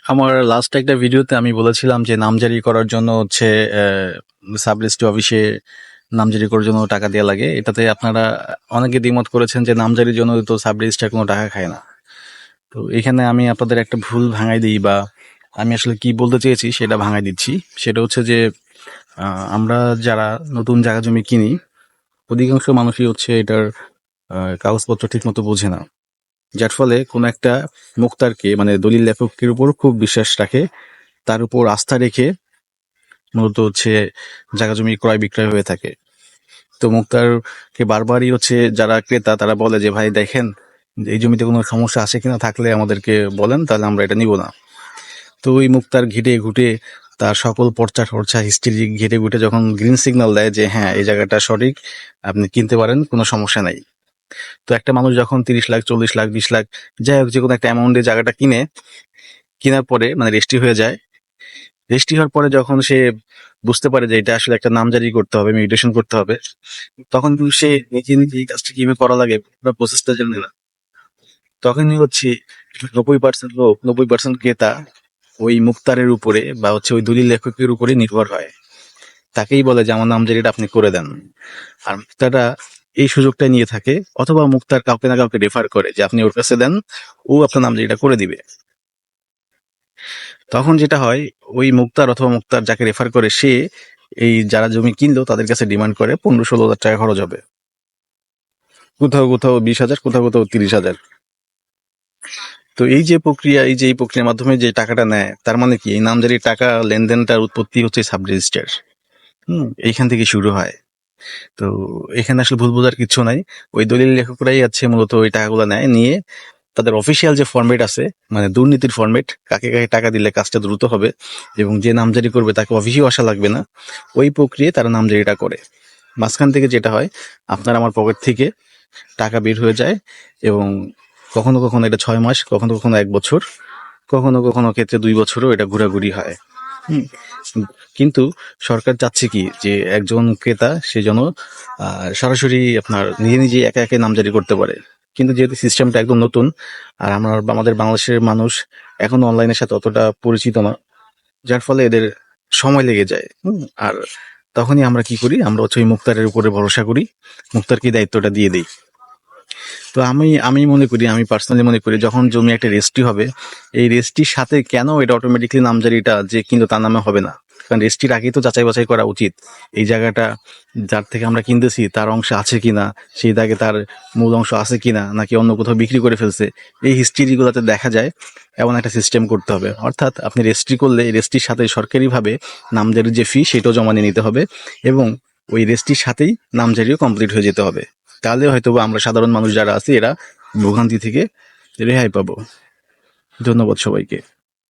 আমার লাস্ট একটা ভিডিওতে আমি বলেছিলাম যে নামজারি করার জন্য হচ্ছে সাব রেজিস্ট্রি অফিসে নামজারি করার জন্য টাকা দেওয়া লাগে। এটাতে আপনারা অনেকে দ্বিমত করেছেন যে নামজারির জন্য তো সাব রেজিস্ট্রার কোনো টাকা খায় না। তো এখানে আমি আপনাদের একটা ভুল ভাঙাই দিই, বা আমি আসলে কি বলতে চেয়েছি সেটা ভাঙাই দিচ্ছি। সেটা হচ্ছে যে আমরা যারা নতুন জায়গা জমি কিনি, অধিকাংশ মানুষই হচ্ছে এটার কাগজপত্র ঠিক মতো বোঝে না, যার ফলে কোনো একটা মুক্তারকে মানে দলিল লেখকের উপর খুব বিশ্বাস রাখে, তার উপর আস্থা রেখে মূলত হচ্ছে জায়গা জমি ক্রয় বিক্রয় হয়ে থাকে। তো মুক্তারকে বারবারই হচ্ছে যারা ক্রেতা তারা বলে যে ভাই দেখেন এই জমিতে কোনো সমস্যা আছে কিনা, থাকলে আমাদেরকে বলেন, তাহলে আমরা এটা নিব না। তো ওই মুক্তার ঘেটে ঘুটে তার সকল পর্চা টর্চা হিস্ট্রি ঘেটে ঘুটে যখন গ্রিন সিগন্যাল দেয় যে হ্যাঁ এই জায়গাটা সঠিক, আপনি কিনতে পারেন, কোনো সমস্যা নাই। তো একটা মানুষ যখন 30 লাখ 40 লাখ 20 লাখ যাই হোক যে কোনো একটা অ্যামাউন্টে জায়গাটা কেনার পরে মানে রেজিস্ট্রি হয়ে যায়, রেজিস্ট্রি হওয়ার পরে যখন সে বুঝতে পারে যে এটা আসলে একটা নামজারি করতে হবে, মিউটেশন করতে হবে, তখন কিন্তু সে নিজে নিজে এই কাজটা কিভাবে করা লাগে পুরো প্রসেসটা জানে না। তখনই হচ্ছে 90% লোক, 90% ক্রেতা ওই মুক্তারের উপরে বা হচ্ছে ওই দলিল লেখকের উপরে নির্ভর হয়। তাকেই বলে যে আমার নামজারিটা আপনি করে দেন। আর মুক্তাররা এই সুযোগটা নিয়ে থাকে, অথবা মুক্তার কাউকে না কাউকে রেফার করে যে আপনি ওর কাছে দেন, ও আপনার নামজারিটা করে দিবে। তখন যেটা হয়, ওই মুক্তার অথবা মুক্তার যাকে রেফার করে সে এই যারা জমি কিনলো তাদের কাছে ডিমান্ড করে 15-16 হাজার টাকা খরচ হবে, কোথাও কোথাও 20 হাজার, কোথাও কোথাও 30 হাজার। তো এই প্রক্রিয়ার মাধ্যমে যে টাকাটা নেয়, তার মানে কি এই নামজারির টাকা লেনদেনটার উৎপত্তি হচ্ছে সাব রেজিস্টার। এইখান থেকে শুরু হয়। তো এখানে আসলে ভুল বোঝার কিছু নাই। ওই দলিল লেখকরাই আছে মূলত ওই টাকাগুলো নেয়, নিয়ে তাদের অফিসিয়াল যে ফরম্যাট আছে, মানে দুর্নীতির ফরম্যাট, কাকে কাকে টাকা দিলে কাজটা দ্রুত হবে এবং যে নামজারি করবে তাকে অফিসেও আসা লাগবে না, ওই প্রক্রিয়ায় তারা নামজারিটা করে। মাঝখান থেকে যেটা হয়, আপনার আমার পকেট থেকে টাকা বের হয়ে যায়, এবং কখনো কখনো এটা 6 মাস, কখনো কখনো 1 বছর, কখনো কখনো ক্ষেত্রে 2 বছরও এটা ঘোরাঘুরি হয়। হুম। কিন্তু সরকার চাচ্ছে কি যে একজন ক্রেতা সে যেন সরাসরি আপনার নিজে নিজে একা একা নামজারি করতে পারে। কিন্তু যেহেতু সিস্টেমটা একদম নতুন, আর আমাদের বাংলাদেশের মানুষ এখন অনলাইনের সাথে অতটা পরিচিত না, যার ফলে এদের সময় লেগে যায়। আর তখনই আমরা কি করি, আমরা হচ্ছে ওই মুক্তারের উপরে ভরসা করি, মুক্তারকে দায়িত্বটা দিয়ে দিই। তো আমি পার্সোনালি মনে করি যখন জমি একটা রেজিস্ট্রি হবে, এই রেজিস্ট্রির সাথে কেন এটা অটোমেটিকলি নামজারিটা যে কিন্তু তার নামে হবে না? কারণ রেজিস্ট্রির আগেই তো যাচাই বাছাই করা উচিত এই জায়গাটা যার থেকে আমরা কিনতেছি তার অংশ আছে কিনা, সেই দাগে তার মূল অংশ আছে কিনা, নাকি অন্য কোথাও বিক্রি করে ফেলছে, এই হিস্ট্রিগুলোতে দেখা যায়। এমন একটা সিস্টেম করতে হবে, অর্থাৎ আপনি রেজিস্ট্রি করলে রেজিস্ট্রির সাথে সরকারিভাবে নামজারির যে ফি সেটাও জমা নিয়ে নিতে হবে, এবং ওই রেজিস্ট্রির সাথেই নামজারিও কমপ্লিট হয়ে যেতে হবে। তাহলে হয়তো আমরা সাধারণ মানুষ যারা আছি এরা ভোগান্তি থেকে রেহাই পাবো। ধন্যবাদ সবাইকে।